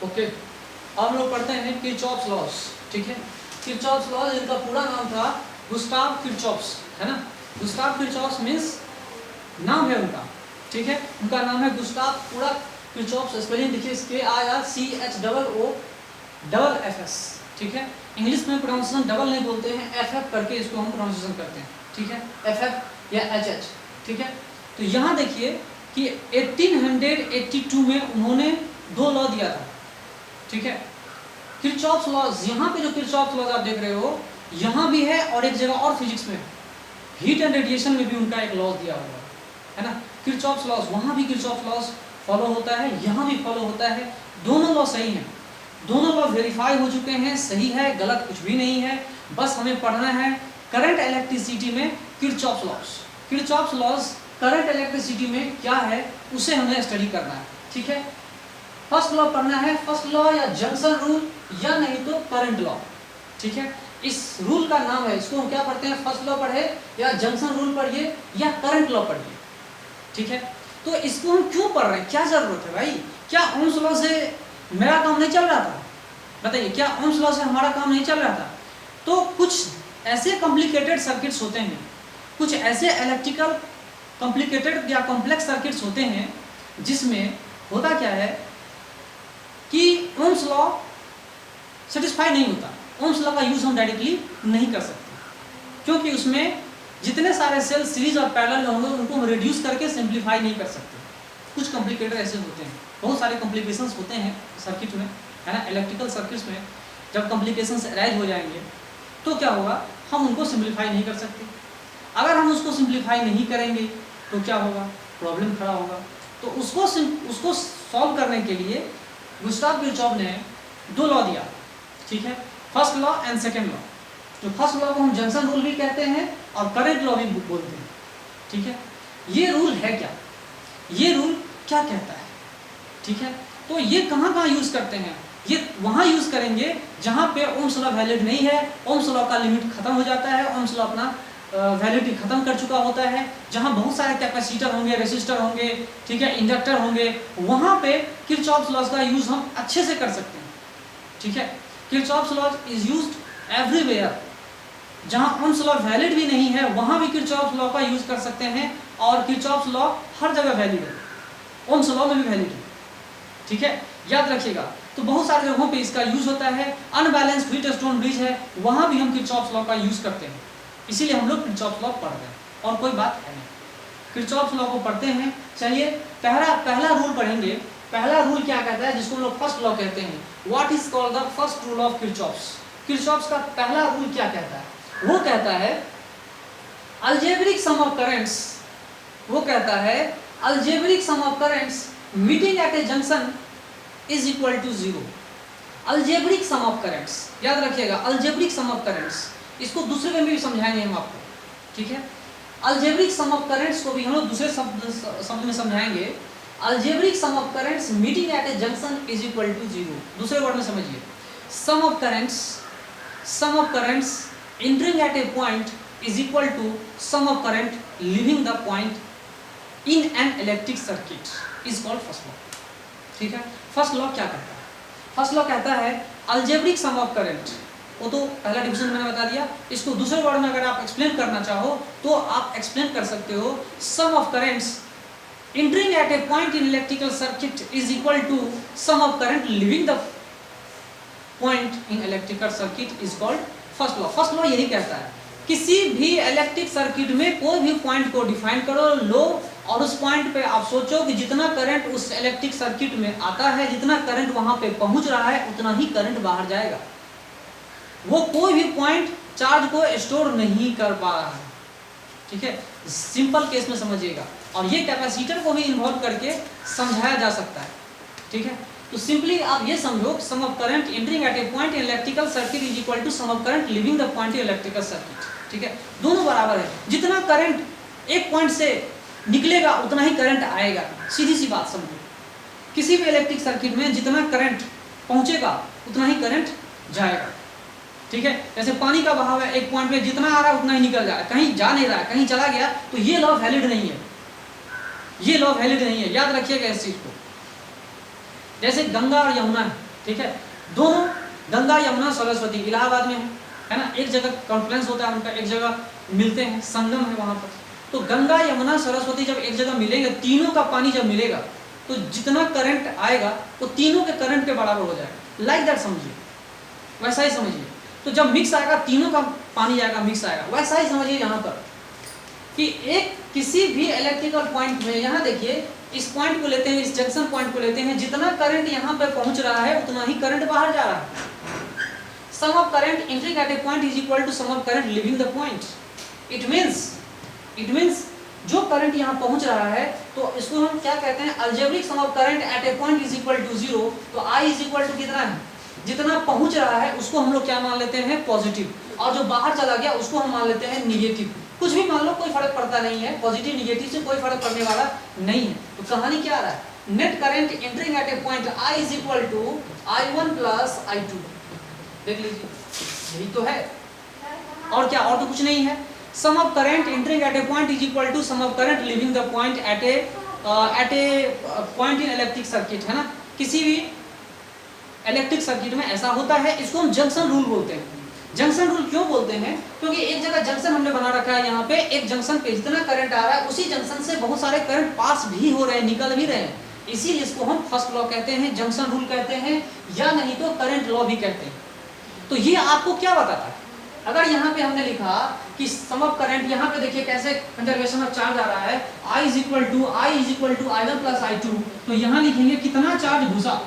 Okay, अब हम लोग पढ़ते हैं किरचॉफ्स लॉज। ठीक है, किरचॉफ्स लॉज इनका पूरा नाम था गुस्ताव किरचॉफ्स, है ना। गुस्ताव किरचॉफ्स मीन्स नाम है उनका, ठीक है, उनका नाम है गुस्ताव पूरा किरचॉफ्स। स्पेलिंग देखिए इसके IRCHOOFFS, ठीक है। इंग्लिश में प्रोनाउंसिएशन डबल नहीं बोलते हैं, FF करके इसको हम प्रोनाउंसिएशन करते हैं, ठीक है, FF या HH, ठीक है। तो यहाँ देखिए कि 1882 में उन्होंने 2 लॉ दिया था, ठीक है, किरचॉफ्स लॉज। यहाँ पे जो किरचॉफ्स लॉज आप देख रहे हो यहाँ भी है और एक जगह और फिजिक्स में, हीट एंड रेडिएशन में भी उनका एक लॉ दिया हुआ है ना, किरचॉफ्स लॉज। वहाँ भी किरचॉफ्स लॉज फॉलो होता है, यहाँ भी फॉलो होता है। दोनों लॉ सही हैं, दोनों लॉ वेरीफाई हो चुके हैं, सही है, गलत कुछ भी नहीं है। बस हमें पढ़ना है करंट इलेक्ट्रिसिटी में Kirchhoff's laws. Kirchhoff's laws current electricity में क्या है उसे हमें स्टडी करना है, ठीक है। फर्स्ट लॉ पढ़ना है, फर्स्ट लॉ या जंक्शन रूल या नहीं तो करंट लॉ, ठीक है। इस रूल का नाम है, इसको हम क्या पढ़ते हैं, फर्स्ट लॉ पढ़े या जंक्शन रूल पढ़िए या करंट लॉ पढ़िए, ठीक है। तो इसको हम क्यों पढ़ रहे हैं, क्या जरूरत है भाई? क्या ओम्स लॉ से मेरा काम नहीं चल रहा था? बताइए, क्या ओम्स लॉ से हमारा काम नहीं चल रहा था? तो कुछ ऐसे कॉम्प्लिकेटेड सर्किट्स होते हैं, कुछ ऐसे इलेक्ट्रिकल कॉम्प्लिकेटेड या कॉम्प्लेक्स सर्किट्स होते हैं जिसमें होता क्या है कि ओम्स लॉ सेटिस्फाई नहीं होता। ओम्स लॉ का यूज हम डायरेक्टली नहीं कर सकते क्योंकि उसमें जितने सारे सेल सीरीज और पैरेलल में होंगे उनको हम रिड्यूस करके सिंप्लीफाई नहीं कर सकते। कुछ कॉम्प्लिकेटेड ऐसे होते हैं, बहुत सारे कॉम्प्लिकेशंस होते हैं सर्किट में, है ना। इलेक्ट्रिकल सर्किट्स में जब कॉम्प्लिकेशंस अराइज हो जाएंगे तो क्या होगा, हम उनको सिंप्लीफाई नहीं कर सकते। अगर हम उसको सिंप्लीफाई नहीं करेंगे तो क्या होगा, प्रॉब्लम खड़ा होगा। तो उसको सॉल्व करने के लिए गुस्ताव किरचॉफ ने 2 लॉ दिया, ठीक है, first law and second law. तो फर्स्ट लॉ को हम जंक्शन रूल भी कहते हैं और करंट लॉ भी बोलते हैं, ठीक है। ये रूल है क्या, ये रूल क्या कहता है, ठीक है। तो ये कहाँ यूज करते हैं, ये वहाँ यूज करेंगे जहाँ पे ओम्स लॉ वैलिड नहीं है, ओम्स लॉ का लिमिट खत्म हो जाता है, ओम्स लॉ अपना वैलिडिटी खत्म कर चुका होता है, जहाँ बहुत सारे कैपेसिटर होंगे, रेसिस्टर होंगे, ठीक है, इंडक्टर होंगे, वहाँ पे किरचॉफ्स लॉ का यूज हम अच्छे से कर सकते हैं, ठीक है। Kirchhoff's law is used everywhere. जहाँ ओम्स लॉ वैलिड भी नहीं है वहाँ भी किरचॉफ्स लॉ का यूज कर सकते हैं और किरचॉफ्स लॉ हर जगह वैलिड है, ओम्स लॉ में भी वैलिड है, ठीक है, याद रखिएगा। तो बहुत सारी जगहों पे इसका यूज होता है। अनबैलेंस्ड व्हीट स्टोन ब्रिज है, वहाँ भी हम किरचॉफ्स लॉ का यूज करते हैं, इसीलिए हम लोग किरचॉफ्स लॉ पढ़ रहे हैं और कोई बात है नहीं। किरचॉफ्स लॉ को पढ़ते हैं, चलिए पहला रूल पढ़ेंगे। पहला रूल क्या कहता है, जिसको हम लोग फर्स्ट लॉ कहते हैं, what is called the first rule of Kirchhoff's. Kirchhoff's का पहला रूल क्या कहता है, वो कहता है अलजेब्रिक सम ऑफ करेंट्स, वो कहता है algebraic sum of currents meeting at a junction is equal to 0। Algebraic sum of currents, याद रखिएगा, अलजेब्रिक सम ऑफ करेंट्स, इसको दूसरे में भी समझाएंगे हम आपको, ठीक है। अलजेब्रिक सम ऑफ करेंट्स को भी हम लोग दूसरे शब्द में समझाएंगे। Algebraic sum of currents meeting at a junction is equal to 0। दूसरे वर्ड में समझिए, sum of currents entering at a point is equal to sum of current leaving the point in an electric circuit is called first law, ठीक है। First law क्या कहता है, first law कहता है अलजेब्रिक सम ऑफ करंट, वो तो पहला डिवीजन मैंने बता दिया। इसको दूसरे वर्ड में अगर आप एक्सप्लेन करना चाहो तो आप एक्सप्लेन कर सकते हो, sum of currents entering at a point in electrical circuit is equal to sum of current leaving the point in electrical circuit is called first law. First law यही कहता है किसी भी इलेक्ट्रिक सर्किट में कोई भी पॉइंट को define करो, लो, और उस पॉइंट पे आप सोचो कि जितना करंट उस इलेक्ट्रिक सर्किट में आता है, जितना करंट वहां पे पहुंच रहा है, उतना ही करंट बाहर जाएगा। वो कोई भी पॉइंट चार्ज को स्टोर नहीं कर पा रहा है, ठीक है, सिंपल केस में समझिएगा। और ये कैपेसिटर को भी इन्वॉल्व करके समझाया जा सकता है, ठीक है। तो सिंपली आप ये समझो, sum of current entering at a point in electrical circuit is equal to sum of current leaving the point in electrical circuit, ठीक है। दोनों बराबर है, जितना करंट एक पॉइंट से निकलेगा उतना ही करंट आएगा, सीधी सी बात समझो। किसी भी इलेक्ट्रिक सर्किट में जितना करंट पहुंचेगा उतना ही करंट जाएगा, ठीक है। जैसे पानी का बहाव है, एक पॉइंट में जितना आ रहा है उतना ही निकल जाएगा, कहीं जा नहीं रहा है, कहीं चला गया, तो ये लॉ वैलिड नहीं है, ये लॉ वैलिड नहीं है, याद रखिएगा इस चीज को। जैसे गंगा और यमुना है, ठीक है। दोनों गंगा यमुना सरस्वती इलाहाबाद में है ना, एक जगह कॉन्फ्रेंस होता है उनका, एक जगह मिलते हैं, संगम है वहां पर। तो गंगा यमुना सरस्वती जब एक जगह मिलेंगे, तीनों का पानी जब मिलेगा तो जितना करंट आएगा वो तीनों के करंट के बराबर हो जाएगा। लाइक दैट समझिए, वैसा ही समझिए। तो जब मिक्स आएगा तीनों का पानी आएगा, मिक्स आएगा, वैसा ही समझिए यहाँ पर कि एक किसी भी इलेक्ट्रिकल पॉइंट में, यहाँ देखिए इस पॉइंट को लेते हैं, इस जंक्शन पॉइंट को लेते हैं, जितना करंट यहाँ पे पहुंच रहा है उतना ही करंट बाहर जा रहा है। Sum of current entering at a point is equal to sum of current leaving the point. It means जो करंट यहाँ पहुंच रहा है तो इसको हम क्या कहते हैं, algebraic sum of current at a point is equal to 0। तो I इज इक्वल टू कितना है, जितना पहुंच रहा है उसको हम लोग क्या मान लेते हैं, पॉजिटिव, और जो बाहर चला गया उसको हम मान लेते हैं निगेटिव। कुछ भी मान लो, कोई फर्क पड़ता नहीं है, पॉजिटिव निगेटिव से कोई फर्क पड़ने वाला नहीं है। तो कहानी क्या आ रहा है, net current entering at a point I is equal to I1 plus I2। देख लीजिए, यही तो है, और क्या, और तो कुछ नहीं है। Sum of current entering at a point is equal to sum of current leaving the point at a point in electric circuit, है ना। किसी भी इलेक्ट्रिक सर्किट में ऐसा होता है, इसको हम जंक्शन रूल बोलते हैं। जंक्शन रूल क्यों बोलते हैं, क्योंकि एक जगह जंक्शन हमने बना रखा है, यहाँ पे एक जंक्शन पे जितना करंट आ रहा है उसी जंक्शन से बहुत सारे करंट पास भी हो रहे हैं, निकल भी रहे हैं, इसीलिए इसको हम फर्स्ट लॉ कहते हैं, जंक्शन रूल कहते हैं, या नहीं तो करंट लॉ भी कहते हैं। तो ये आपको क्या बताता है, अगर यहाँ पे हमने लिखा कि सम ऑफ करंट, यहाँ पे देखिए कैसे कंजर्वेशन ऑफ चार्ज आ रहा है, I is equal to I1 plus I2, तो यहाँ लिखेंगे कितना चार्ज घुसा,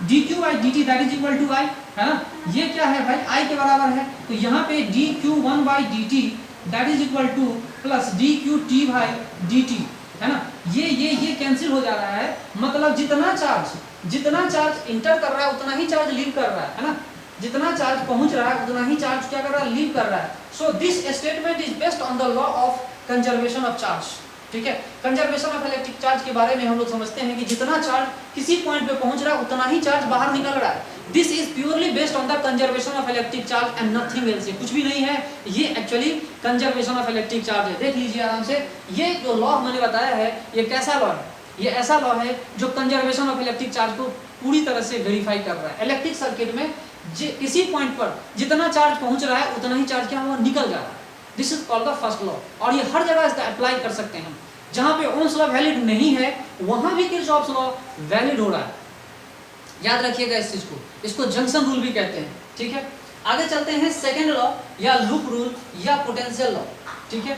dq/dt that is equal to I, है ना। ये क्या है भाई, I के बराबर है, तो यहाँ पे dq1/dt that is equal two plus dqt/dt, है ना। ये कैंसिल हो जा रहा है, मतलब जितना चार्ज इंटर कर रहा है उतना ही चार्ज लीव कर रहा है ना। जितना चार्ज पहुंच रहा है उतना ही चार्ज क्या कर रहा है, लीव कर रहा है। So this statement is based on the law of conservation of charge. ठीक है, कंजर्वेशन ऑफ इलेक्ट्रिक चार्ज के बारे में हम लोग समझते हैं कि जितना चार्ज किसी पॉइंट पे पहुंच रहा है उतना ही चार्ज बाहर निकल रहा है। This is purely based on the conservation of electric charge and nothing else. कुछ भी नहीं है, ये actually conservation of electric charge है। देख लीजिए आराम से, ये जो लॉ मैंने बताया है ये कैसा लॉ है, ये ऐसा लॉ है जो कंजर्वेशन ऑफ इलेक्ट्रिक चार्ज को पूरी तरह से वेरीफाई कर रहा है। इलेक्ट्रिक सर्किट में किसी पॉइंट पर जितना चार्ज पहुंच रहा है उतना ही चार्ज क्या हुआ, निकल जा रहा है। This is called the first law, और ये हर जगह इसका अप्लाई कर सकते हैं। जहां पे ओम्स लॉ वैलिड नहीं है वहां भी किरचॉफ्स लॉ वैलिड हो रहा है। याद रखिएगा इस चीज को, इसको जंक्शन रूल भी कहते हैं। ठीक है, आगे चलते हैं सेकंड लॉ या लूप रूल या पोटेंशियल लॉ। ठीक है,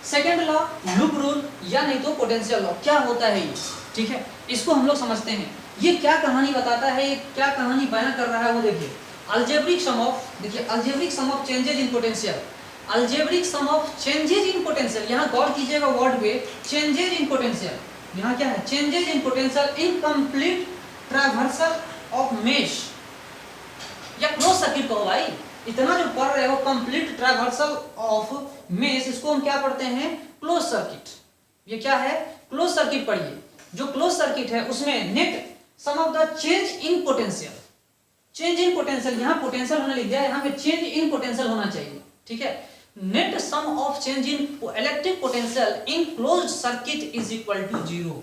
सेकंड लॉ, लूप रूल या नहीं तो पोटेंशियल लॉ, क्या होता है ये। ठीक है, इसको हम लोग समझते हैं, ये क्या कहानी बताता है, ये क्या कहानी बयां कर रहा है वो देखिए। अलजेब्रिक सम ऑफ, देखिए algebraic sum of changes in potential, algebraic sum of changes in potential, यहाँ गौर कीजिएगा वर्ड पे, चेंजेज इन पोटेंशियल, यहाँ क्या है, changes in potential in complete traversal of mesh या क्लोज सर्किट कहो भाई, इतना जो पढ़ रहे हो कंप्लीट ट्रैवर्सल ऑफ मेश, इसको हम क्या पढ़ते हैं, क्लोज सर्किट। ये क्या है, क्लोज सर्किट पढ़िए। जो क्लोज सर्किट है उसमें net sum of the change in potential, change in potential, यहाँ पोटेंशियल होने लिख दिया, यहाँ पे चेंज इन पोटेंशियल होना चाहिए। ठीक है, net sum of change in electric potential in closed circuit is equal to 0।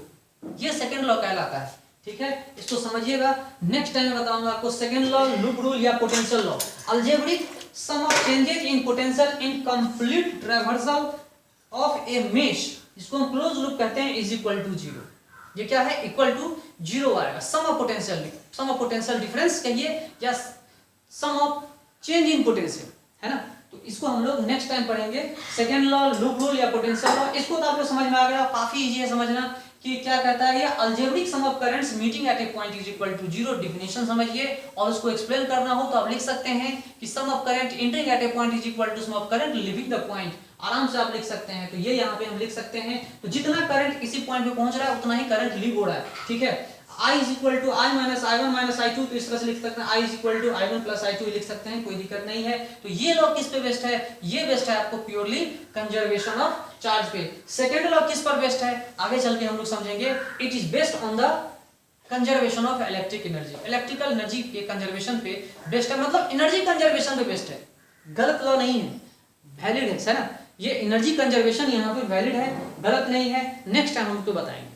ये सेकंड लॉ कहलाता है। ठीक है, इसको समझिएगा, नेक्स्ट टाइम में बताऊंगा आपको सेकंड लॉ, लूप रूल या potential law. Algebraic sum of changes in potential in complete traversal of a mesh, इसको हम क्लोज लूप कहते हैं, इज इक्वल टू 0। ये क्या है, इक्वल टू 0 आएगा। सम ऑफ पोटेंशियल डिफरेंस कहिए या सम ऑफ चेंज इन पोटेंशियल, है ना। तो इसको हम लोग नेक्स्ट टाइम पढ़ेंगे, सेकंड लॉ, लूप रूल या पोटेंशियल लॉ। इसको तो आपको समझ में आ गया, काफी इजी है समझना कि क्या कहता है ये, algebraic sum of currents meeting at a point is equal to 0। Definition समझिए, और उसको एक्सप्लेन करना हो तो आप लिख सकते हैं कि sum of current entering at a point is equal to sum of current leaving the point. आराम से आप लिख सकते हैं, तो ये यहाँ पे हम लिख सकते हैं। तो जितना करंट किसी पॉइंट पे पहुंच रहा है उतना ही करंट लीव हो रहा है। ठीक है, I is equal to I minus I1 minus I2, तो इस तरह से लिख सकते हैं, I is equal to I1 plus I2 लिख सकते हैं, कोई दिक्कत नहीं है। तो ये लॉ किस पे बेस्ड है, ये बेस्ड है आपको प्योरली कंजर्वेशन ऑफ चार्ज पे। सेकंड लॉ किस पर बेस्ड है, आगे चल के हम लोग समझेंगे। It is based on the conservation of electric energy, electrical energy के कंजर्वेशन पे बेस्ड है, मतलब एनर्जी कंजर्वेशन पे बेस्ड है। गलत लॉ नहीं है, वैलिड है ना। ये एनर्जी कंजर्वेशन यहाँ पे वैलिड है, गलत नहीं है। नेक्स्ट टाइम हम आपको बताएंगे।